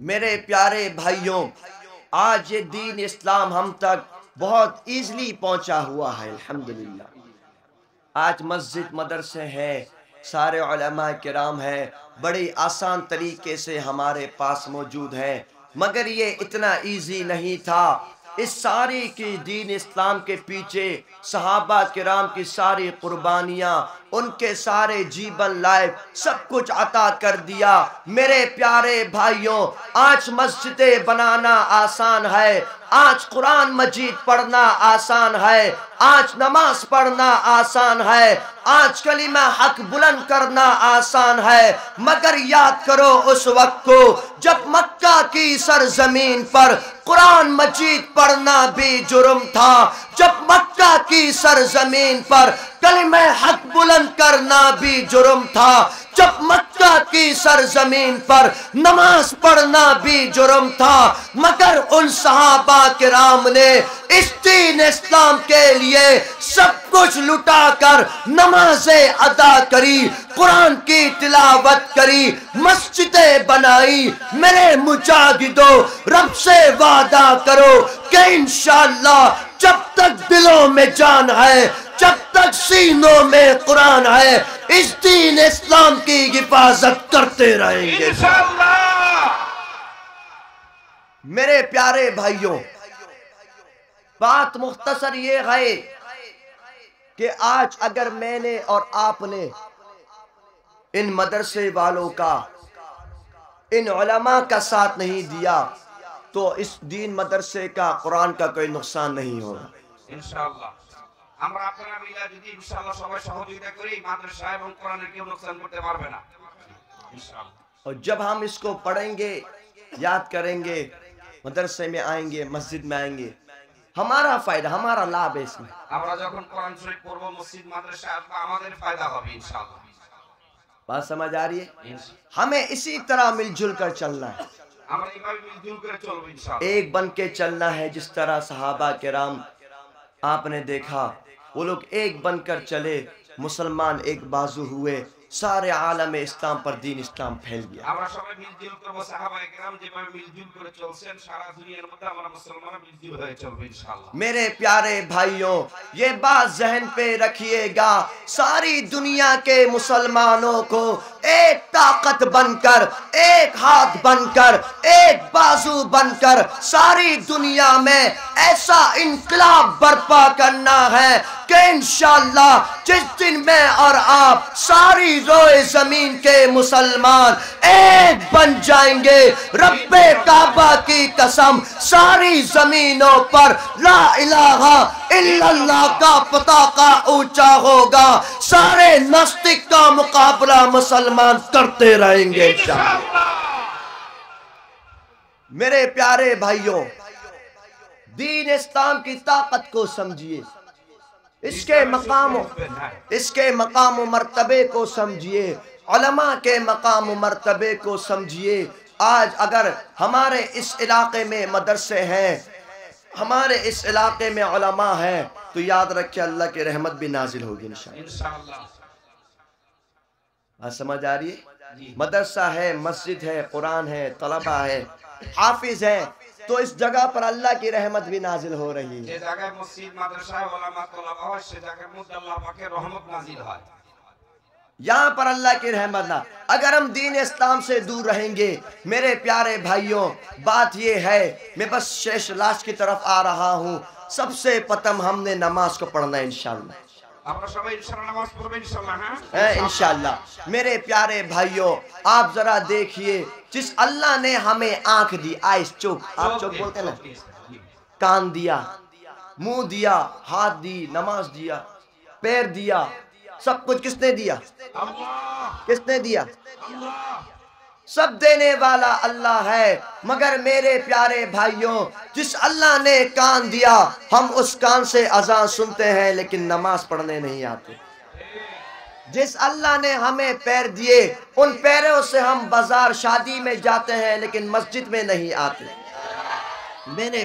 میرے پیارے بھائیوں، آج یہ دین اسلام ہم تک بہت ایزلی پہنچا ہوا ہے الحمدللہ۔ آج مسجد مدرسے ہیں، سارے علماء کرام ہیں، بڑی آسان طریقے سے ہمارے پاس موجود ہیں، مگر یہ اتنا ایزی نہیں تھا۔ اس ساری کی دین اسلام کے پیچھے صحابہ کرام کی ساری قربانیاں، ان کے سارے جیون لائف سب کچھ عطا کر دیا۔ میرے پیارے بھائیوں، آج مسجدیں بنانا آسان ہے، آج قرآن مجید پڑھنا آسان ہے، آج نماز پڑھنا آسان ہے، آج کلمہ حق بلند کرنا آسان ہے، مگر یاد کرو اس وقت کو جب مکہ کی سرزمین پر قرآن مجید پڑھنا بھی جرم تھا، جب مکہ کی سرزمین پر کلمہ حق بلند کرنا بھی جرم تھا، جب مکہ کی سرزمین پر نماز پڑھنا بھی جرم تھا، مگر ان صحابہ کرام نے اس دین اسلام کے لیے سب کچھ لٹا کر نمازیں ادا کری، قرآن کی تلاوت کری، مسجدیں بنائی۔ میرے مجاہدوں، رب سے وعدہ کرو کہ انشاءاللہ جب تک دلوں میں جان ہے، جب تک سینوں میں قرآن ہے، اس دین اسلام کی حفاظت کرتے رہیں گے انشاءاللہ۔ میرے پیارے بھائیوں، بات مختصر یہ ہے کہ آج اگر میں نے اور آپ نے ان مدرسے والوں کا، ان علماء کا ساتھ نہیں دیا تو اس دین مدرسے کا، قرآن کا کوئی نقصان نہیں ہوگا ইনশাআল্লাহ। আমরা আপনারা মিলে যদি ইনশাআল্লাহ সবাই সহযোগিতা করি, মাদ্রাসা এবং কোরআনের কেউ নোকসান করতে পারবে না ইনশাআল্লাহ। اور جب ہم اس کو پڑھیں گے، یاد کریں گے، مدرسے میں آئیں گے، مسجد میں آئیں گے، ہمارا فائدہ، ہمارا لابھ ہے اس میں۔ আমরা যখন কোরআন শরীফ পড়ব, মসজিদ মাদ্রাসা আসবে, আমাদের ফায়দা হবে ইনশাআল্লাহ। بات سمجھ آ رہی ہے؟ ہمیں اسی طرح مل جل کر چلنا ہے، আমরা এইভাবে মিলজুল করে চলব ইনশাআল্লাহ। ایک بن کے چلنا ہے، جس طرح صحابہ کرام آپ نے دیکھا وہ لوگ ایک بن کر چلے، مسلمان ایک بازو ہوئے، سارے عالم اسلام پر دین اسلام پھیل گیا۔ আমরা সবাই মিলজুল করব, সাহাবায়ে কেরাম যেভাবে মিলজুল করে চলছেন, সারা দুনিয়ার মধ্যে আমরা মুসলমানরা মিলজুল হয়ে চলব ইনশাআল্লাহ। میرے پیارے بھائیوں، یہ بات ذہن پہ رکھیے گا، ساری دنیا کے مسلمانوں کو ایک طاقت بن کر، ایک ہاتھ بن کر، ایک بازو بن کر ساری دنیا میں ایسا انقلاب برپا کرنا ہے کہ انشاءاللہ جس دن میں اور آپ ساری روئے زمین کے مسلمان ایک بن جائیں گے، رب کعبہ کی قسم ساری زمینوں پر لا الہ الا اللہ کا پتاقہ اونچا ہوگا، سارے ناستک کا مقابلہ مسلمان کرتے رہیں گے انشاءاللہ۔ میرے پیارے بھائیوں، دین اسلام کی طاقت کو سمجھیے، اس کے مقام و مرتبے کو سمجھیے، علماء کے مقام و مرتبے کو سمجھیے۔ آج اگر ہمارے اس علاقے میں مدرسے ہیں، ہمارے اس علاقے میں علماء ہیں، تو یاد رکھیں اللہ کی رحمت بھی نازل ہوگی انشاءاللہ۔ بات سمجھ آ رہی ہے؟ مدرسہ ہے، مسجد ہے، قرآن ہے، طلبہ ہے، حافظ ہے، تو اس جگہ پر اللہ کی رحمت بھی نازل ہو رہی ہے۔ যে জায়গায় মসজিদ মাদ্রাসা ওলামা তোলাবা হয়, সে জায়গার মধ্যে আল্লাহ পাকের রহমত নাজিল হয়। یہاں پر اللہ کی رحمت نہ، اگر ہم دین اسلام سے دور رہیں گے، میرے پیارے بھائیوں، بات یہ ہے، میں بس شیش لاش کی طرف آ رہا ہوں، سب سے پتم ہم نے نماز کو پڑھنا ہے انشاءاللہ، আমরা সবাই ইনশাআল্লাহ নামাজ পড়ব ইনশাআল্লাহ। হ্যাঁ انشاءاللہ۔ میرے پیارے بھائیوں، آپ ذرا دیکھیے، جس اللہ نے ہمیں آنکھ دی، آئیس، چوک، آپ چوک بولتے ہیں نا، کان دیا، منہ دیا، ہاتھ دی، نماز دیا، پیر دیا، سب کچھ کس نے دیا؟ کس نے دیا؟ سب دینے والا اللہ ہے، مگر میرے پیارے بھائیوں، جس اللہ نے کان دیا، ہم اس کان سے اذان سنتے ہیں لیکن نماز پڑھنے نہیں آتے۔ جس اللہ نے ہمیں پیر دیے، ان پیروں سے ہم بازار شادی میں جاتے ہیں لیکن مسجد میں نہیں آتے۔ میرے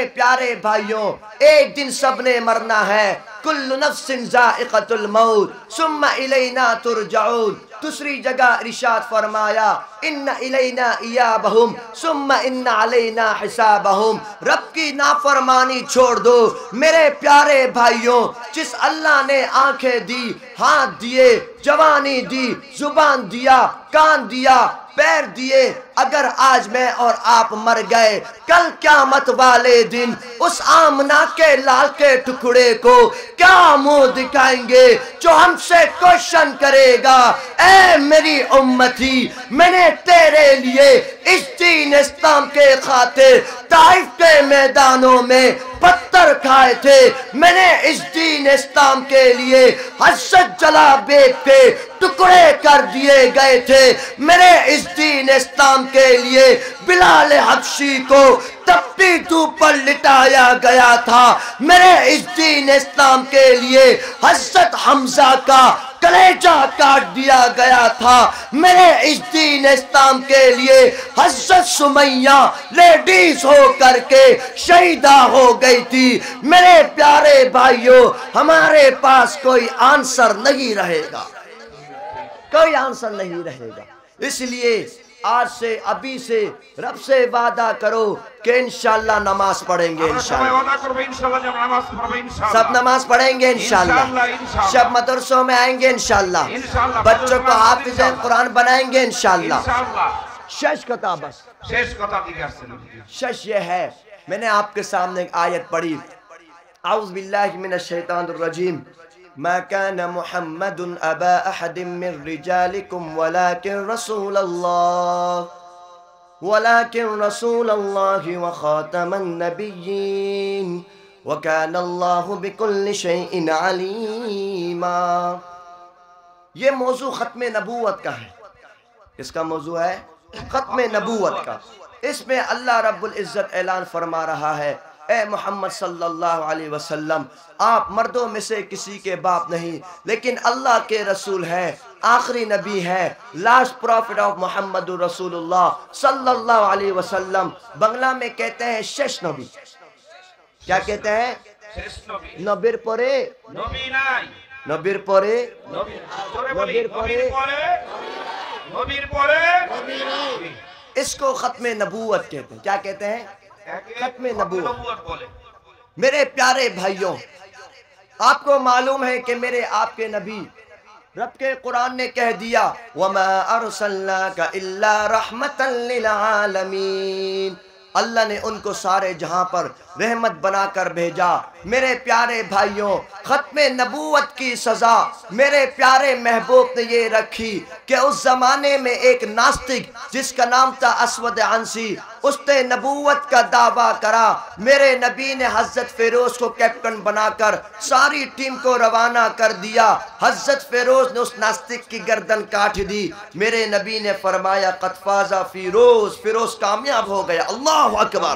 پیارے بھائیوں، ایک دن سب نے مرنا ہے، کل نفس ذائقۃ الموت ثم الینا ترجعون۔ دوسری جگہ ارشاد فرمایا ان الینا ایابہم ثم ان علینا حسابہم. رب کی نافرمانی چھوڑ دو میرے پیارے بھائیوں. جس اللہ نے آنکھیں دی، ہاتھ دیے، جوانی دی، زبان دیا، کان دیا، پیر دیے، اگر آج میں اور آپ مر گئے، کل قیامت والے دن اس آمنہ کے لال کے ٹکڑے کو کیا منہ دکھائیں گے جو ہم سے کوشچن کرے گا، اے میری امتی، میں نے تیرے لیے اس دین اسلام کے خاطر طائف کے میدانوں میں پتھر کھائے تھے، میں نے اس دین اسلام کے لیے حضرت جلا بیگ کے ٹکڑے کر دیے گئے تھے، میرے اس دین اسلام کے لیے بلال حبشی کو تپیدو پر لٹایا گیا تھا، میرے اس دین اسلام کے لیے حضرت حمزہ کا کلیجہ کاٹ دیا گیا تھا، میرے اس دین اسلام کے لیے حضرت سمیہ لیڈیز ہو کر کے شہیدہ ہو گئی تھی. میرے پیارے بھائیوں، ہمارے پاس کوئی آنسر نہیں رہے گا، کوئی آنسر نہیں رہے گا. اس لیے آج سے، ابھی سے رب سے وعدہ کرو کہ انشاءاللہ نماز پڑھیں گے. سب نماز پڑھیں گے انشاءاللہ، شب مدرسوں میں آئیں گے انشاءاللہ، بچوں کو حافظ قرآن بنائیں گے انشاءاللہ. شش کتا بس، شش یہ ہے. میں نے آپ کے سامنے ایک آیت پڑھی، اعوذ باللہ من الشیطان الرجیم، ما كان محمد ابا احد من رجالكم ولكن رسول الله وخاتم النبيين وكان الله بكل شيء عليما. یہ موضوع ختم نبوت کا ہے. اس کا موضوع ہے ختم نبوت کا. اس میں اللہ رب العزت اعلان فرما رہا ہے، اے محمد صلی اللہ علیہ وسلم، آپ مردوں میں سے کسی کے باپ نہیں، لیکن اللہ کے رسول ہیں، آخری نبی ہے، لاسٹ پروفٹ آف محمد رسول اللہ صلی اللہ علیہ وسلم. بنگلہ میں کہتے ہیں شش نبی. کیا کہتے ہیں؟ نبیر پورے، نبیر پورے، نبیر پورے. اس کو ختم نبوت کہتے ہیں. کیا کہتے ہیں؟ ختم نبوت. میرے پیارے بھائیوں، آپ کو معلوم ہے کہ میرے آپ کے نبی، رب کے قرآن نے کہہ دیا وَمَا أَرْسَلْنَاكَ إِلَّا رَحْمَةً لِلْعَالَمِينَ. اللہ نے ان کو سارے جہاں پر رحمت بنا کر بھیجا. میرے پیارے بھائیوں، ختم نبوت کی سزا میرے پیارے محبوب نے یہ رکھی کہ اس زمانے میں ایک ناستک جس کا نام تھا اسود عنسی، اس نے نبوت کا دعویٰ کرا. میرے نبی نے حضرت فیروز کو کیپٹن بنا کر ساری ٹیم کو روانہ کر دیا. حضرت فیروز نے اس ناستک کی گردن کاٹ دی. میرے نبی نے فرمایا قد فاز فیروز، فیروز کامیاب ہو گیا. اللہ اکبر.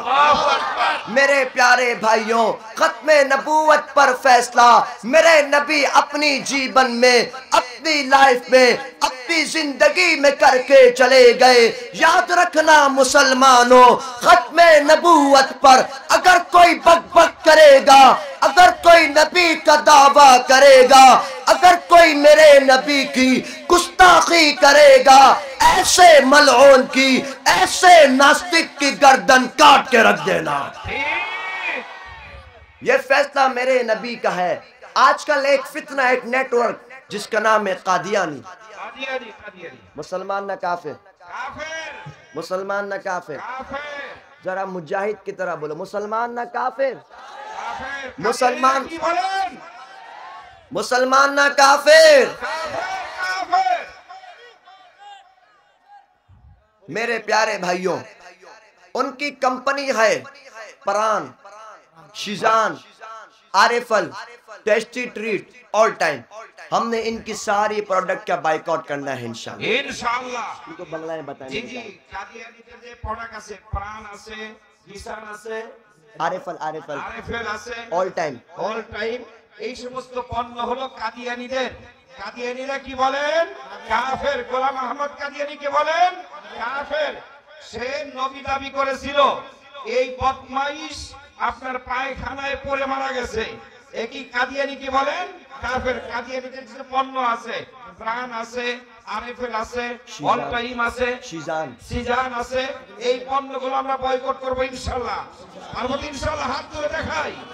میرے پیارے بھائیوں، ختم نبوت پر فیصلہ میرے نبی اپنی جیون میں، اپنی لائف میں، اپنی زندگی میں کر کے چلے گئے. یاد رکھنا مسلمانوں، ختم نبوت پر اگر کوئی بک بک کرے گا، اگر کوئی نبی کا دعویٰ کرے گا، اگر کوئی میرے نبی کی گستاخی کرے گا، ایسے ملعون کی، ایسے ناستک کی گردن کاٹ کے رکھ دینا. یہ فیصلہ میرے نبی کا ہے. آج کل ایک فتنہ، ایک نیٹ ورک جس کا نام ہے قادیانی. مسلمان نہ کافر، مسلمان نہ کافر. ذرا مجاہد کی طرح بولو، مسلمان نہ کافر، مسلمان نہ کافر. میرے پیارے بھائیوں، ان کی کمپنی ہے پران، شیزان، آریفل، ٹیسٹی ٹریٹ، آل ٹائم. ہم نے ان کی ساری پروڈکٹ کا بائیکاٹ کرنا ہے انشاءاللہ. انشاءاللہ. ان کو بنگلہ میں بتائیں جی جی قادیانیদের যে প্রোডাক্ট আছে, প্রাণ আছে, জিসান আছে, আরেফেল আছে, অল টাইম, অল টাইম, এই সমস্ত পণ্য হলো কাদিয়ানীদের. কাদিয়ানীরা কি বলেন? কাফের. গোলাম আহমদ কাদিয়ানীকে বলেন কাফের. সে নবী দাবি করেছিল, এই বদমাইশ আপনার পায়খানায় পড়ে মারা গেছে. একই কাদিয়ানী কি বলেন? কাফের. কাদিয়ানীদের যে পণ্য আছে, প্রাণ আছে, আরএফএল আছে, সিজান। অল টাইম আছে, শিজান সিজান আছে। এই পণ্যগুলো আমরা বয়কট করবো ইনশাআল্লাহ। পারবো তো ইনশাআল্লাহ? হাত তুলে দেখাই।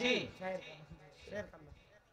জি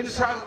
ইনশাআল্লাহ।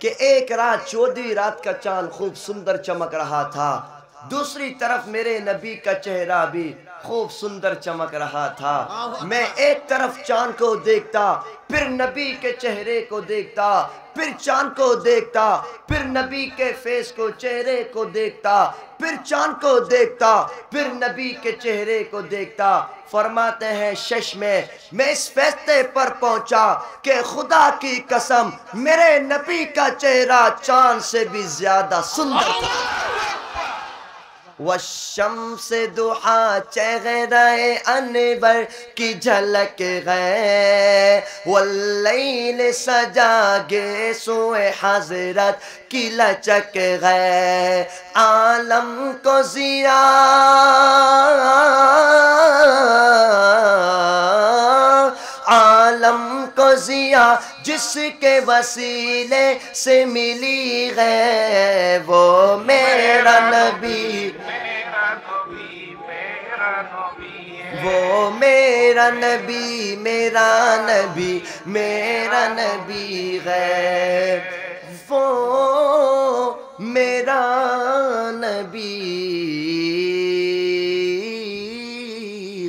کہ ایک رات 14ویں رات کا چاند خوب سندر چمک رہا تھا، دوسری طرف میرے نبی کا چہرہ بھی خوب سندر چمک رہا تھا۔ میں ایک طرف چاند کو دیکھتا، پھر نبی کے چہرے کو دیکھتا، پھر چاند کو دیکھتا، پھر نبی کے فیس کو، چہرے کو دیکھتا، پھر چاند کو دیکھتا، پھر نبی کے چہرے کو دیکھتا۔ فرماتے ہیں شش میں اس فیصلے پر پہنچا کہ خدا کی قسم میرے نبی کا چہرہ چاند سے بھی زیادہ سندر تھا۔ والشمس دحا چہرہ انور کی جھلک گئے، واللیل سجا گیسو حضرت کی لچک گئے، عالم کو ضیا عالم کو ضیا جس کے وسیلے سے ملی ہے وہ میرا نبی، وہ میرا نبی، میرا نبی، میرا نبی ہے، وہ میرا نبی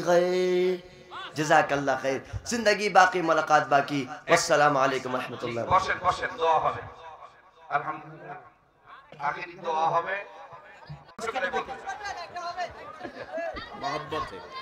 ہے۔ جزاک اللہ خیر، زندگی باقی ملاقات باقی، والسلام علیکم ورحمۃ اللہ۔ বসেন বসেন, দোয়া হবে আলহামদুলিল্লাহ। আখেরি দোয়া হবে।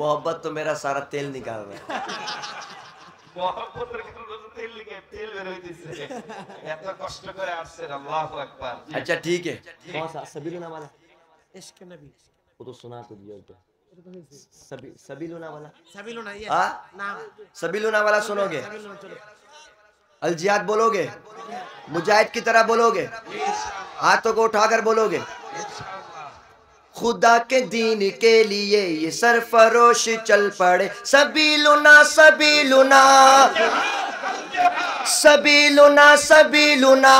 محبت تو میرا سارا تیل نکال رہا ہے۔ মহব্বতের কারণে তেল লিখে তেল বের হয়ে দিচ্ছে, এত কষ্ট করে আসছেন। আল্লাহু আকবার। اچھا ٹھیک ہے، کون سا سبیلونا والا؟ عشق نبی وہ تو سنا تو دیا کیا، سبیلونا والا؟ سبیلونا یہ ہاں نام سبیلونا والا سنو گے؟ سبیلونا چلو الجہاد بولو گے؟ مجاہد کی طرح بولو گے؟ ہاتھوں کو اٹھا کر بولو گے؟ خدا کے دین کے لیے یہ سرفروش چل پڑے، سبیلونا سبیلونا سبیلونا سبیلونا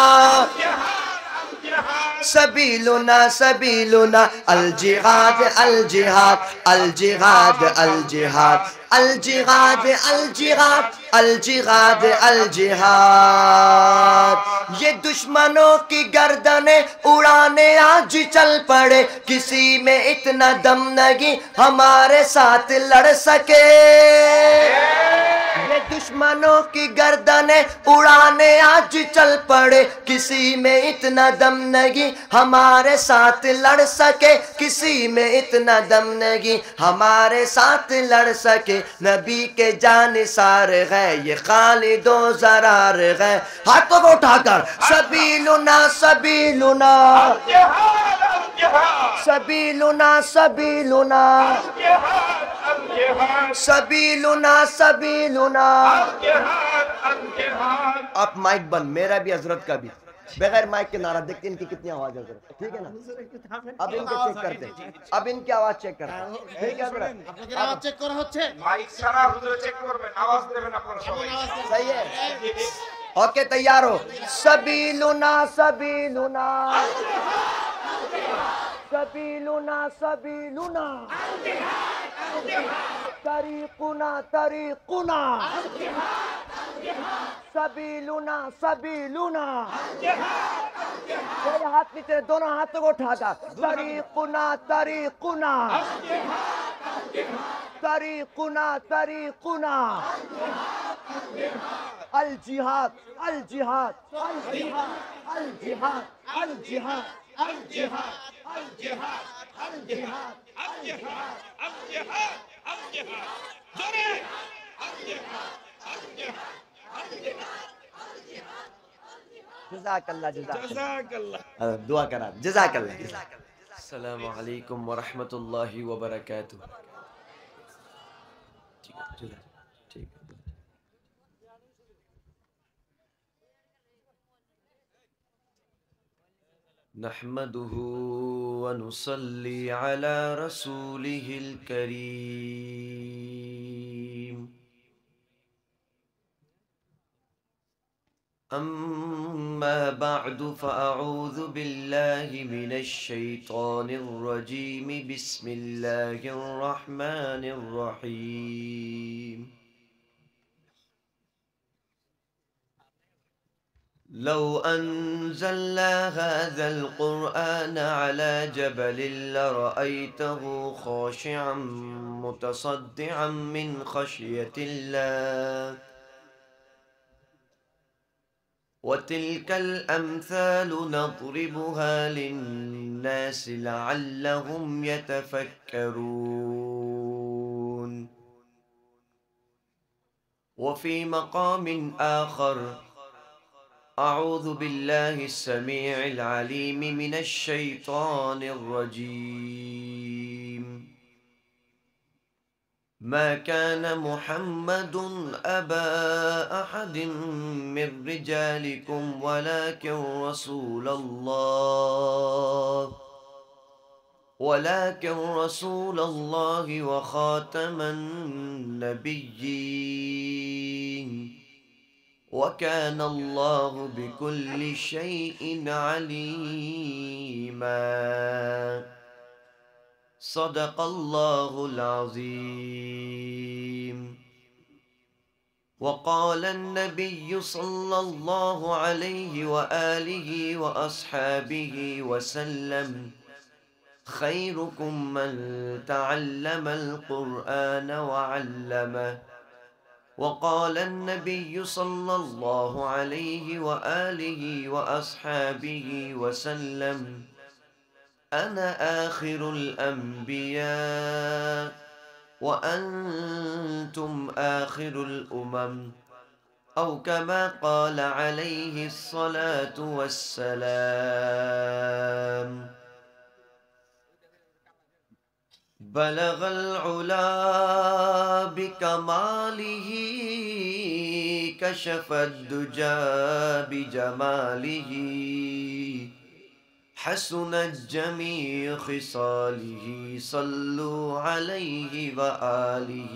سبیلونا سبیلونا، الجہاد الجہاد الجہاد الجہاد الجہاد الجہاد الجہاد الجہاد، یہ دشمنوں کی گردنیں اڑانے آج چل پڑے، کسی میں اتنا دم نہیں ہمارے ساتھ لڑ سکے، یہ دشمنوں کی گردنیں اڑانے آج چل پڑے، کسی میں اتنا دم نہیں ہمارے ساتھ لڑ سکے، کسی میں اتنا دم نہیں ہمارے ساتھ لڑ سکے، نبی کے جانثار ہے یہ خالد و زرار ہے، ہاتھوں کو اٹھا کر سبیلنا سبیلنا سبیلنا سبیلنا سبیلنا سبیلنا۔ آپ مائک بند، میرا بھی حضرت کا بھی، بغیر مائک کے نعرہ دیکھتے ان کی کتنی آواز ہے حضرت، ٹھیک ہے نا؟ اب ان کو چیک کرتے ہیں، اب ان کی آواز چیک کرتے ہیں، ٹھیک ہے حضرت؟ আপনাদের আওয়াজ চেক করা হচ্ছে মাইক ছাড়া হুজুর চেক করবেন, আওয়াজ দেবেন আপনারা সবাই। صحیح ہے، اوکے تیار ہو؟ سبیلنا سبیلنا سبیلنا سبیلنا طریقنا طریقنا سبیلنا سبیلنا، میرے ہاتھ نیچے، دونوں ہاتھوں کو اٹھا کر طریقنا طریقنا طریقنا طریقنا، الجہاد الجہاد الجہاد الجہاد الجہاد الجہاد الجہاد الجہاد جزاک اللہ جزاک اللہ، دعا کرا، جزاک اللہ۔ السلام علیکم ورحمۃ اللہ وبرکاتہ۔ ٹھیک ہے نحمده ونصلي على رسوله الكريم، أما بعد فأعوذ بالله من الشيطان الرجيم، بسم الله الرحمن الرحيم، لو أنزلنا هذا القرآن على جبل لرأيته خاشعا متصدعا من خشية الله وتلك الأمثال نضربها للناس لعلهم يتفكرون. وفي مقام آخر أعوذ بالله السميع العليم من الشيطان الرجيم. ما كان محمد أبا أحد من رجالكم ولكن رسول الله وخاتم النبيين وكان الله بكل شيء عليما. صدق الله العظيم. وقال النبي صلى الله عليه وآله وأصحابه وسلم: خيركم من تعلم القرآن وعلمه. وقال النبي صلى الله عليه وآله وأصحابه وسلم: أنا آخر الأنبياء وأنتم آخر الأمم، أو كما قال عليه الصلاة والسلام. بلغ العلا بكماله كشف الدجى بجماله حسنت جميع خصاله صلوا عليه وآلہ.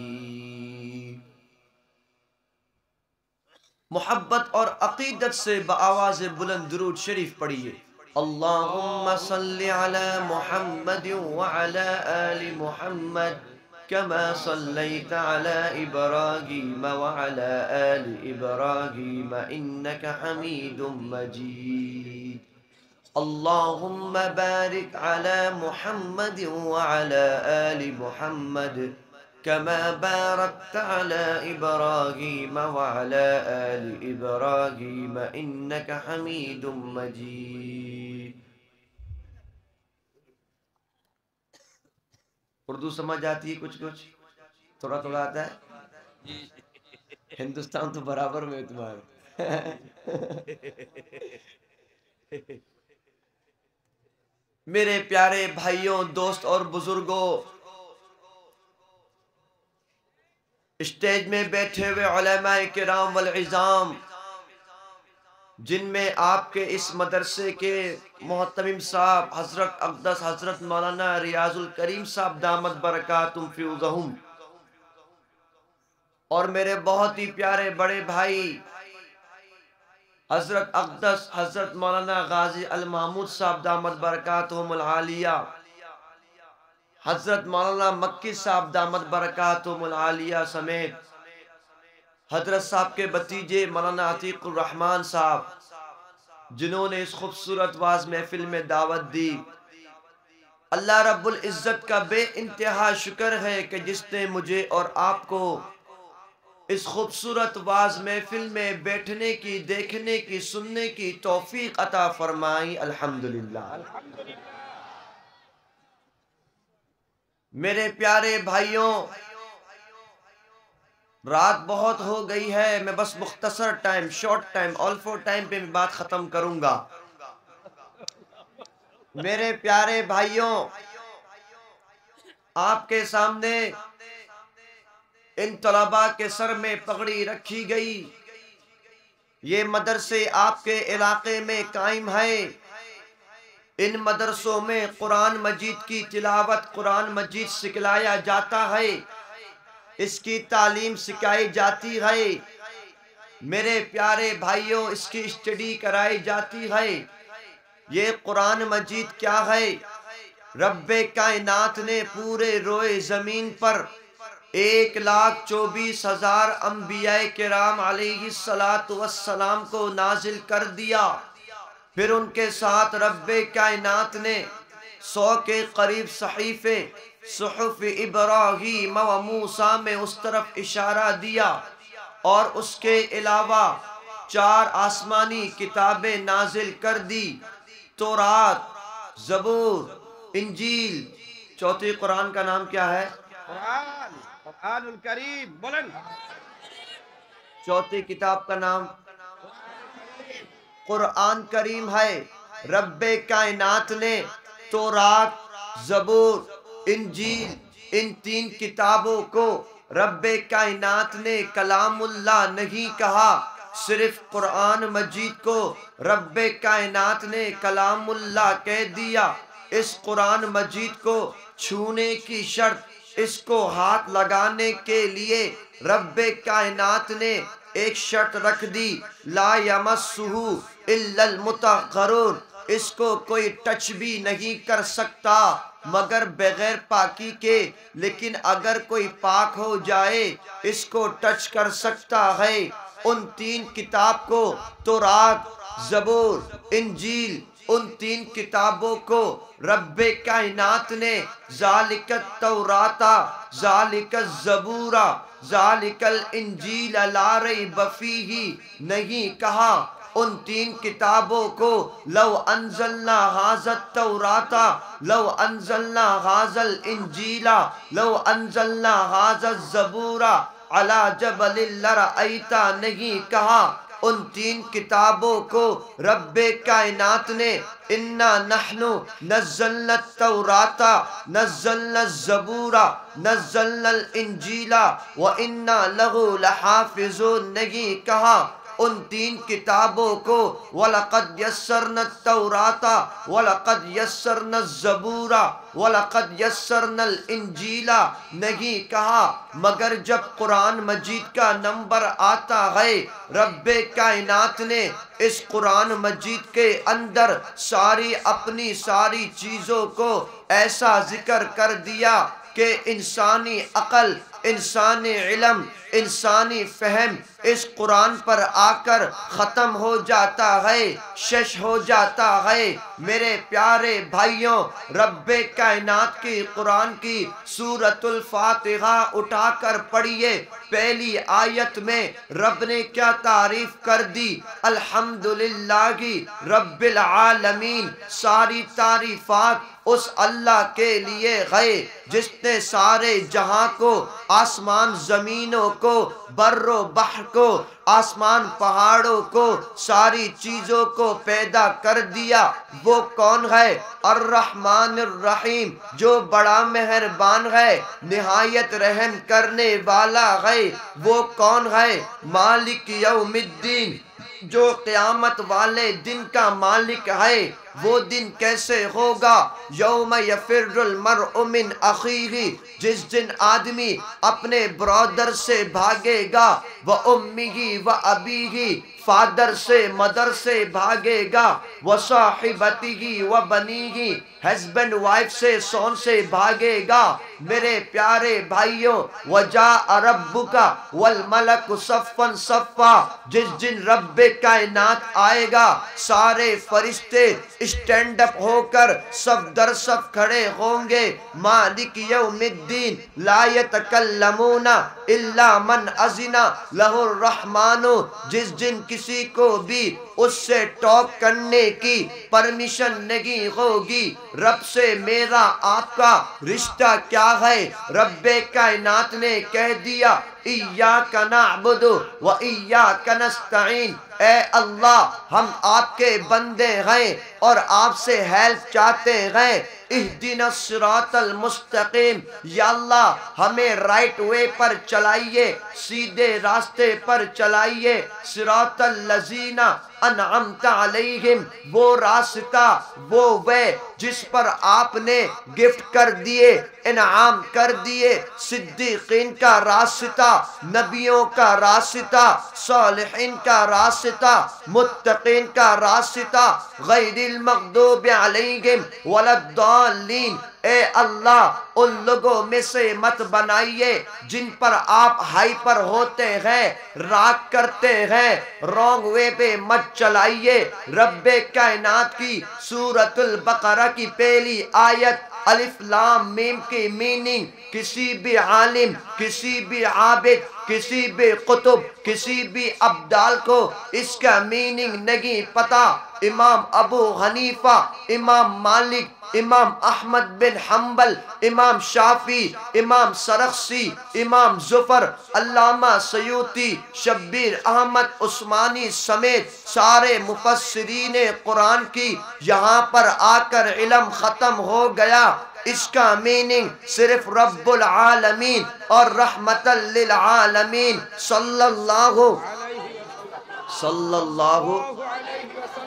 محبت اور عقیدت سے بآواز بلند درود شریف پڑھیے. اللہم صلی علی محمد وعلی آل محمد كما صليت على إبراهيم وعلى آل إبراهيم إنك حميد مجيد. اللهم بارك على محمد وعلى آل محمد كما باركت على إبراهيم وعلى آل إبراهيم إنك حميد مجيد. اردو سمجھ آتی ہے کچھ تھوڑا تھوڑا آتا ہے. ہندوستان تو برابر میں تمہارے. میرے پیارے بھائیوں، دوست اور بزرگوں، اسٹیج میں بیٹھے ہوئے علماء کرام والعظام، جن میں آپ کے اس مدرسے کے محتمم صاحب حضرت اقدس حضرت مولانا ریاض الکریم صاحب دامت برکاتہم فیوضہم، اور میرے بہت ہی پیارے بڑے بھائی حضرت اقدس حضرت مولانا غازی المحمود صاحب دامت برکاتہم العالیہ، حضرت مولانا مکی صاحب دامت برکاتہم العالیہ سمیت حضرت صاحب کے بھتیجے مولانا عتیق الرحمن صاحب، جنہوں نے اس خوبصورت واز محفل میں دعوت دی. اللہ رب العزت کا بے انتہا شکر ہے کہ جس نے مجھے اور آپ کو اس خوبصورت واز محفل میں بیٹھنے کی، دیکھنے کی، سننے کی توفیق عطا فرمائی. الحمدللہ. میرے پیارے بھائیوں، رات بہت ہو گئی ہے. میں بس مختصر ٹائم، شارٹ ٹائم، آل فور ٹائم پہ میں بات ختم کروں گا. میرے پیارے بھائیوں، آپ کے سامنے ان طلباء کے سر میں پگڑی رکھی گئی. یہ مدرسے آپ کے علاقے میں قائم ہے. ان مدرسوں میں قرآن مجید کی تلاوت، قرآن مجید سکھلایا جاتا ہے، اس کی تعلیم سکھائی جاتی ہے. میرے پیارے بھائیوں، اس کی اسٹڈی کرائی جاتی ہے. یہ قرآن مجید کیا ہے؟ رب کائنات نے پورے روئے زمین پر 1,24,000 انبیاء کرام علیہ السلام کو نازل کر دیا. پھر ان کے ساتھ رب کائنات نے 100 کے قریب صحیفے صحف ابراہیم و موسیٰ میں اس طرف اشارہ دیا، اور اس کے علاوہ 4 آسمانی کتابیں نازل کر دی: تورات، زبور، انجیل. چوتھی قرآن کا نام کیا ہے؟ قرآن الکریم. بولن. چوتھی کتاب کا نام قرآن کریم ہے. رب کائنات نے تورات، زبور، انجیل، ان 3 کتابوں کو رب کائنات نے کلام اللہ نہیں کہا، صرف قرآن مجید کو رب کائنات نے کلام اللہ کہہ دیا. اس قرآن مجید کو چھونے کی شرط، اس کو ہاتھ لگانے کے لیے رب کائنات نے ایک شرط رکھ دی: لا یمسہ الا المطہرون. اس کو کوئی ٹچ بھی نہیں کر سکتا مگر بغیر پاکی کے، لیکن اگر کوئی پاک ہو جائے اس کو ٹچ کر سکتا ہے. ان 3 کتاب کو، تورات، زبور، انجیل، ان 3 کتابوں کو رب کائنات نے ذالک التوراۃ، ذالک الزبور، ذالک الانجیل لا ریب فیہ نہیں کہا. ان 3 کتابوں کو لو انزلنا ھذا التوراۃ، لو انزلنا ھذا الانجیل، لو انزلنا ھذا الزبور علی جبل لرأیت نہیں کہا. ان 3 کتابوں کو رب کائنات نے انا نحن نزلنا التوراۃ، نزلنا الزبور، نزلنا الانجیل وانا لہ لحافظون نہیں کہا. ان 3 کتابوں کو وَلَقَدْ يَسَّرْنَا التَّوْرَاةَ وَلَقَدْ يَسَّرْنَا الزَّبُورَ وَلَقَدْ يَسَّرْنَا الْإِنْجِيلَ نہیں کہا. مگر جب قرآن مجید کا نمبر آتا ہے، رب کائنات نے اس قرآن مجید کے اندر اپنی ساری چیزوں کو ایسا ذکر کر دیا کہ انسانی عقل، انسانی علم، انسانی فہم اس قرآن پر آ کر ختم ہو جاتا ہے، شش ہو جاتا ہے. میرے پیارے بھائیوں، رب کائنات کی قرآن کی سورۃ الفاتحہ اٹھا کر پڑھیے. پہلی آیت میں رب نے کیا تعریف کر دی؟ الحمدللہ رب العالمین. ساری تعریفات اس اللہ کے لیے ہے جس نے سارے جہاں کو، آسمان زمینوں کو، بر و بحر کو، آسمان پہاڑوں کو، ساری چیزوں کو پیدا کر دیا. وہ کون ہے؟ الرحمن الرحیم، جو بڑا مہربان ہے، نہایت رحم کرنے والا ہے. وہ کون ہے؟ مالک یوم الدین، جو قیامت والے دن کا مالک ہے. وہ دن کیسے ہوگا؟ یوم یفر المرء من اخیہ، جس دن آدمی اپنے برادر سے بھاگے گا، وامہ وابیہ، فادر سے مدر سے بھاگے گا، وصاحبتہ وبنیہ، ہسبینڈ وائف سے سون سے بھاگے گا. میرے پیارے بھائیوں، وجاء ربک والملک صفا صفا، جس دن رب کائنات آئے گا سارے فرشتے اسٹینڈ اپ ہو کر صف در صف کھڑے ہوں گے. مالک یوم الدین، لا یتکلمون الا من اذن لہ الرحمن، جس دن کسی کو بھی اس سے ٹاک کرنے کی پرمیشن نہیں ہوگی. رب سے میرا آپ کا رشتہ کیا ہے؟ رب کائنات نے کہہ دیا: ایاک نعبد و ایاک نستعین. اے اللہ، ہم آپ کے بندے ہیں اور آپ سے ہیلپ چاہتے ہیں. اہدنا الصراط المستقیم، یا اللہ ہمیں رائٹ وے پر چلائیے، سیدھے راستے پر چلائیے. صراط الذین انعمت علیہم، وہ راستہ، وہ وے جس پر آپ نے گفٹ کر دیے، انعام کر دیے. صدیقین کا راستہ، نبیوں کا راستہ، صالحین کا راستہ، متقین کا راستہ. غیر المغضوب علیہم ولا الضالین الضالین، اے اللہ ان لوگوں میں سے مت بنائیے جن پر آپ ہائپر ہوتے ہیں، راگ کرتے ہیں، رونگ وے پہ مت چلائیے۔ رب کائنات کی سورۃ البقرہ کی پہلی آیت الف لام میم کی میننگ کسی بھی عالم، کسی بھی عابد، کسی بھی قطب، کسی بھی ابدال کو اس کا میننگ نہیں پتا۔ امام ابو حنیفہ، امام مالک، امام احمد بن حنبل، امام شافعی، امام سرخسی، امام ظفر، علامہ سیوطی، شبیر احمد عثمانی سمیت سارے مفسرین قرآن کی یہاں پر آ کر علم ختم ہو گیا۔ اس کا میننگ صرف رب العالمین اور رحمت للعالمین صلی اللہ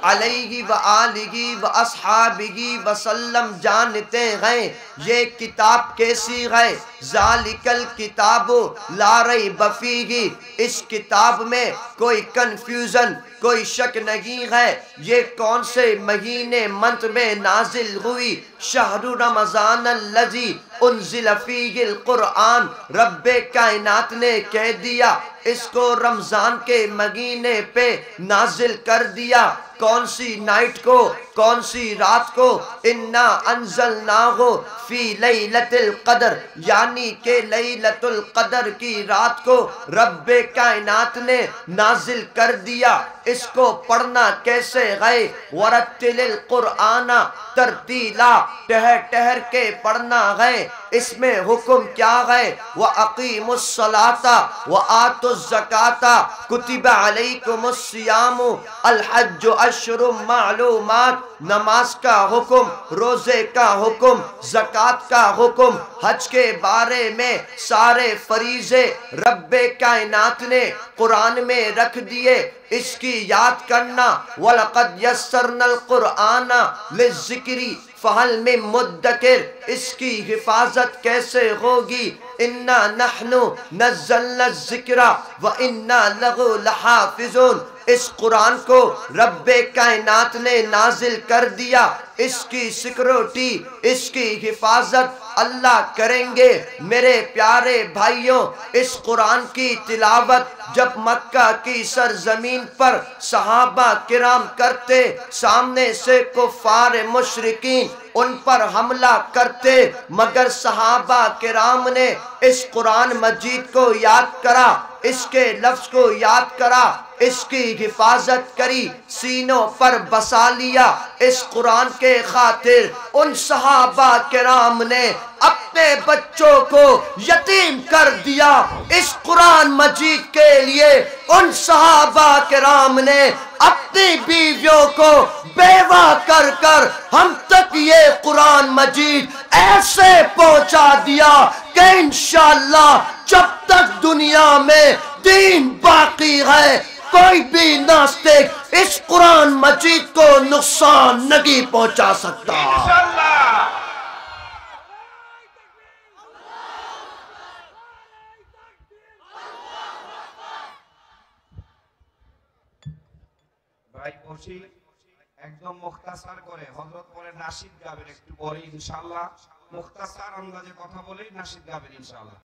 علیہ وآلہ وآصحابہ وسلم جانتے ہیں۔ یہ کتاب کیسی ہے؟ ذالک الکتاب لا ریب فیہ، اس کتاب میں کوئی کنفیوژن، کوئی شک نہیں ہے۔ یہ کون سے مہینے منتھ میں نازل ہوئی؟ شہر رمضان الذی انزل فیہ القرآن، رب کائنات نے کہہ دیا اس کو رمضان کے مہینے پہ نازل کر دیا۔ کون سی نائٹ کو، کون سی رات کو؟ انا انزلناہ فی لیلۃ القدر، یعنی کہ لیلۃ القدر کی رات کو رب کائنات نے نازل کر دیا۔ اس کو پڑھنا کیسے ہے؟ ورتل القرآن ترتیلا، ٹہر ٹہر کے پڑھنا ہے۔ اس میں حکم کیا ہے؟ وَأَقِيمُوا الصَّلَاةَ وَآتُوا الزَّكَاةَ كُتِبَ عَلَيْكُمُ الصِّيَامُ الْحَجُّ أَشْهُرٌ مَّعْلُومَاتٌ، نماز کا حکم، روزے کا حکم، زکوٰۃ کا حکم، حج کے بارے میں سارے فریضے رب کائنات نے قرآن میں رکھ دیے۔ اس کی یاد کرنا، وَلَقَدْ يَسَّرْنَا الْقُرْآنَ لِلذِّكْرِ فَهَلْ مِن مُدَّكِرٍ، اس کی حفاظت کیسے ہوگی؟ اِنَّا نَحْنُ نَزَّلْنَا الذِّكْرَ وَإِنَّا لَهُ لَحَافِظُونَ، اس قرآن کو رب کائنات نے نازل کر دیا۔ اس کی سیکورٹی، اس کی حفاظت اللہ کریں گے۔ میرے پیارے بھائیوں، اس قرآن کی تلاوت جب مکہ کی سرزمین پر صحابہ کرام کرتے، سامنے سے کفار مشرکین ان پر حملہ کرتے، مگر صحابہ کرام نے اس قرآن مجید کو یاد کرا، اس کے لفظ کو یاد کرا، اس کی حفاظت کری، سینوں پر بسا لیا۔ اس قرآن کے خاطر ان صحابہ کرام نے اپنے بچوں کو یتیم کر دیا۔ اس قرآن مجید کے لیے ان صحابہ کرام نے اپنی بیویوں کو بیوہ کر کر ہم تک یہ قرآن مجید ایسے پہنچا دیا کہ انشاءاللہ جب تک دنیا میں دین باقی ہے کوئی بھی ناستک اس قرآن مجید کو نقصان نہیں پہنچا سکتا۔ ভাই বসি একদম মুখতাসার করে হযরত পরে নাশিদ গাবেন একটু পরে ইনশাআল্লাহ, মুখতাসার আন্দাজে কথা বলেই নাশিদ গাবেন ইনশাআল্লাহ।